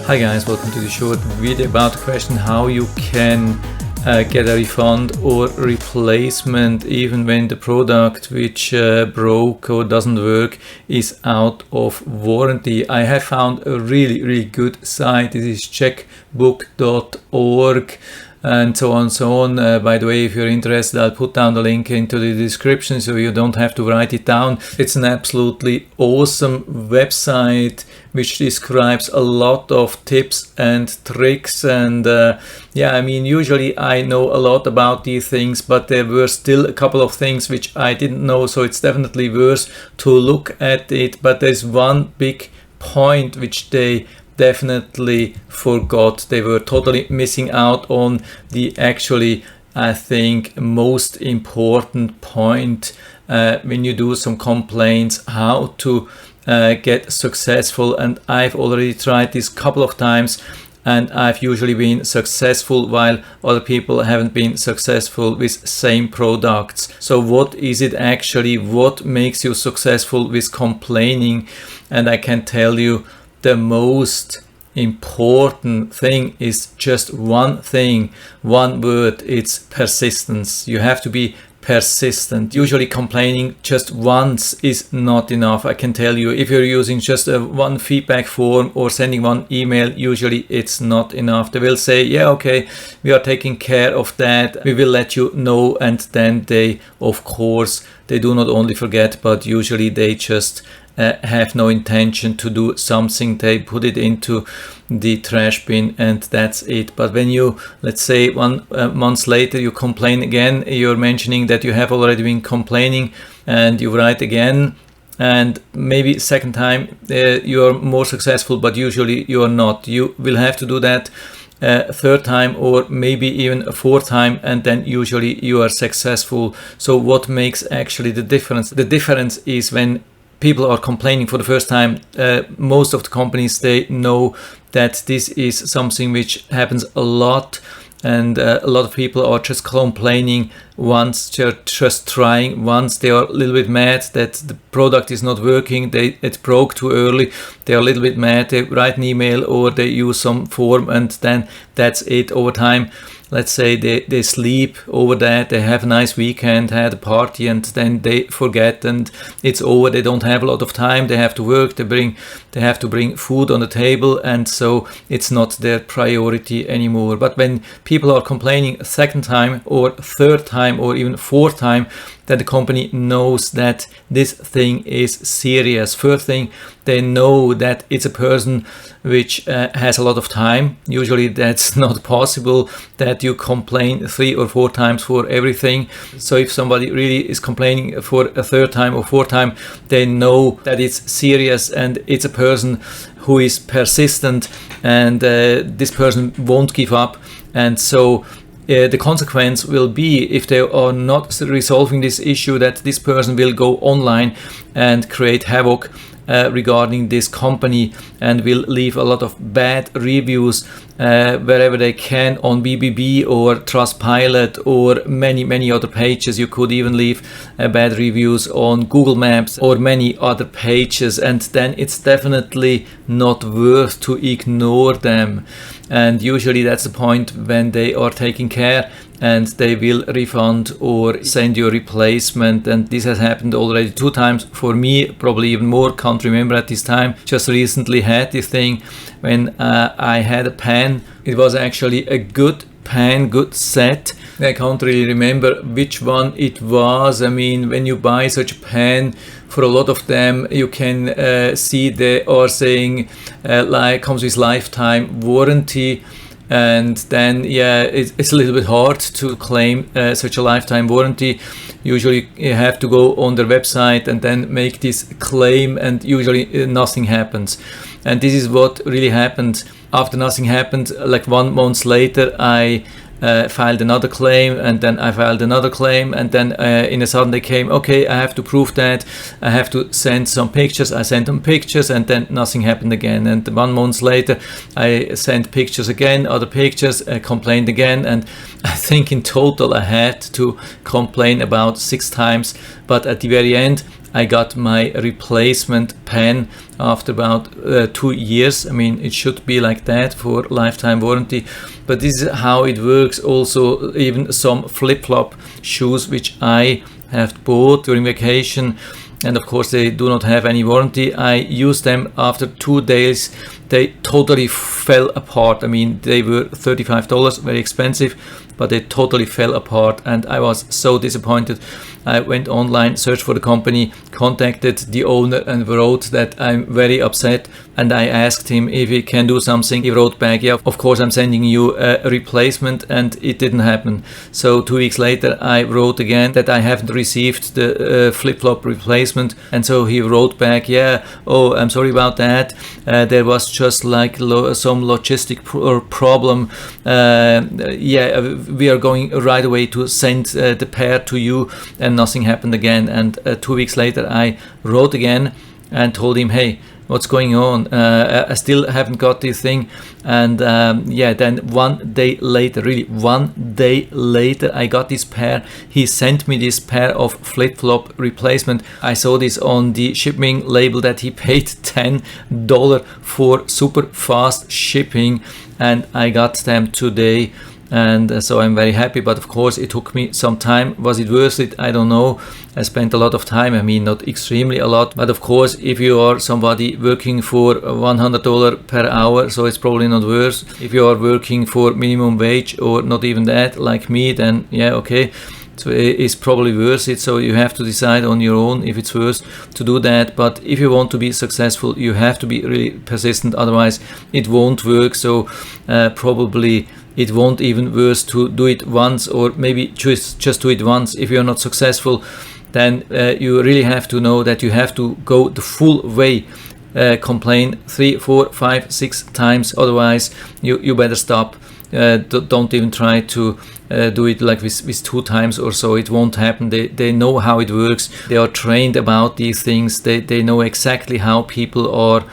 Hi guys, welcome to the short video about the question how you can get a refund or replacement even when the product which broke or doesn't work is out of warranty. I have found a really good site. This is checkbook.org and so on. By the way, if you're interested, I'll put down the link into the description so you don't have to write it down. It's an absolutely awesome website which describes a lot of tips and tricks, and usually I know a lot about these things, but there were still a couple of things which I didn't know, so it's definitely worth to look at it. But there's one big point which they definitely forgot. They were totally missing out on the actually, I think, most important point when you do some complaints, how to get successful. And I've already tried this a couple of times, and I've usually been successful while other people haven't been successful with same products. So what is it actually? What makes you successful with complaining? And I can tell you, the most important thing is just one thing, one word. It's persistence. You have to be persistent. Usually complaining just once is not enough. I can tell you, if you're using just one feedback form or sending one email, usually it's not enough. They will say, yeah, okay, we are taking care of that, we will let you know, and then they, of course, they do not only forget, but usually they just have no intention to do something. They put it into the trash bin and that's it. But when you, let's say 1 month later, you complain again, you're mentioning that you have already been complaining, and you write again, and maybe second time you're more successful, but usually you're not. You will have to do that third time or maybe even a fourth time, and then usually you are successful. So what makes actually the difference? The difference is when people are complaining for the first time. Most of the companies, they know that this is something which happens a lot, and a lot of people are just complaining once, they're just trying once, they are a little bit mad that the product is not working, it broke too early, they are a little bit mad, they write an email or they use some form, and then that's it. Over time, let's say they sleep over that, they have a nice weekend, had a party, and then they forget and it's over. They don't have a lot of time, they have to work, they have to bring food on the table, and so it's not their priority anymore. But when people are complaining a second time or third time or even fourth time, that the company knows that this thing is serious. First thing, they know that it's a person which has a lot of time. Usually that's not possible that you complain 3 or 4 times for everything. So if somebody really is complaining for a third time or fourth time, they know that it's serious and it's a person who is persistent, and this person won't give up. And so the consequence will be, if they are not resolving this issue, that this person will go online and create havoc regarding this company, and will leave a lot of bad reviews wherever they can, on BBB or Trustpilot or many other pages. You could even leave bad reviews on Google Maps or many other pages, and then it's definitely not worth to ignore them. And usually that's the point when they are taking care and they will refund or send you a replacement. And this has happened already 2 times for me, probably even more, can't remember at this time. Just recently had this thing when I had a pen. It was actually a good pen, good set. I can't really remember which one it was. I mean, when you buy such a pen, for a lot of them you can see they are saying like comes with lifetime warranty, and then it's a little bit hard to claim such a lifetime warranty. Usually you have to go on their website and then make this claim, and usually nothing happens. And this is what really happened. After nothing happened, like 1 month later, I filed another claim, and then I filed another claim, and then in a sudden they came, okay, I have to prove that, I have to send some pictures. I sent them pictures, and then nothing happened again. And 1 month later I sent pictures again, other pictures, complained again, and I think in total I had to complain about 6 times. But at the very end I got my replacement pen after about 2 years. I mean, it should be like that for lifetime warranty, but this is how it works. Also, even some flip-flop shoes which I have bought during vacation, and of course they do not have any warranty. I used them after 2 days. They totally fell apart. I mean, they were $35, very expensive, but they totally fell apart, and I was so disappointed. I went online, searched for the company, contacted the owner and wrote that I'm very upset, and I asked him if he can do something. He wrote back, yeah, of course I'm sending you a replacement, and it didn't happen. So 2 weeks later I wrote again that I haven't received the flip-flop replacement, and so he wrote back, yeah, oh, I'm sorry about that, there was just like some logistic problem, yeah, we are going right away to send the pair to you, and nothing happened again. And 2 weeks later I wrote again and told him, hey, what's going on? I still haven't got this thing. And yeah, then 1 day later, really 1 day later, I got this pair. He sent me this pair of flip-flop replacement. I saw this on the shipping label that he paid $10 for super fast shipping, and I got them today. And so I'm very happy, but of course it took me some time. Was it worth it? I don't know. I spent a lot of time. I mean, not extremely a lot, but of course if you are somebody working for $100 per hour, so it's probably not worth. If you are working for minimum wage or not even that, like me, then yeah, okay, so it's probably worth it. So you have to decide on your own if it's worth to do that. But if you want to be successful, you have to be really persistent, otherwise it won't work. So probably it won't even worth to do it once, or maybe just do it once. If you're not successful, then you really have to know that you have to go the full way. Complain 3, 4, 5, 6 times, otherwise you better stop. Don't even try to do it like with 2 times or so. It won't happen. They know how it works. They are trained about these things. They know exactly how people are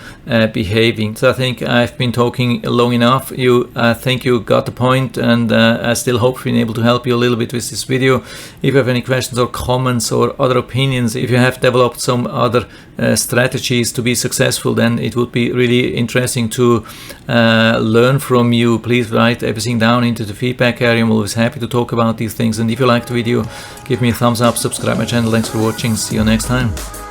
behaving. So I think I've been talking long enough. I think you got the point, and I still hope I've been able to help you a little bit with this video. If you have any questions or comments or other opinions, if you have developed some other strategies to be successful, then it would be really interesting to learn from you. Please write everything down into the feedback area. I'm always happy to talk about these things. And if you liked the video, give me a thumbs up, subscribe my channel. Thanks for watching. See you next time.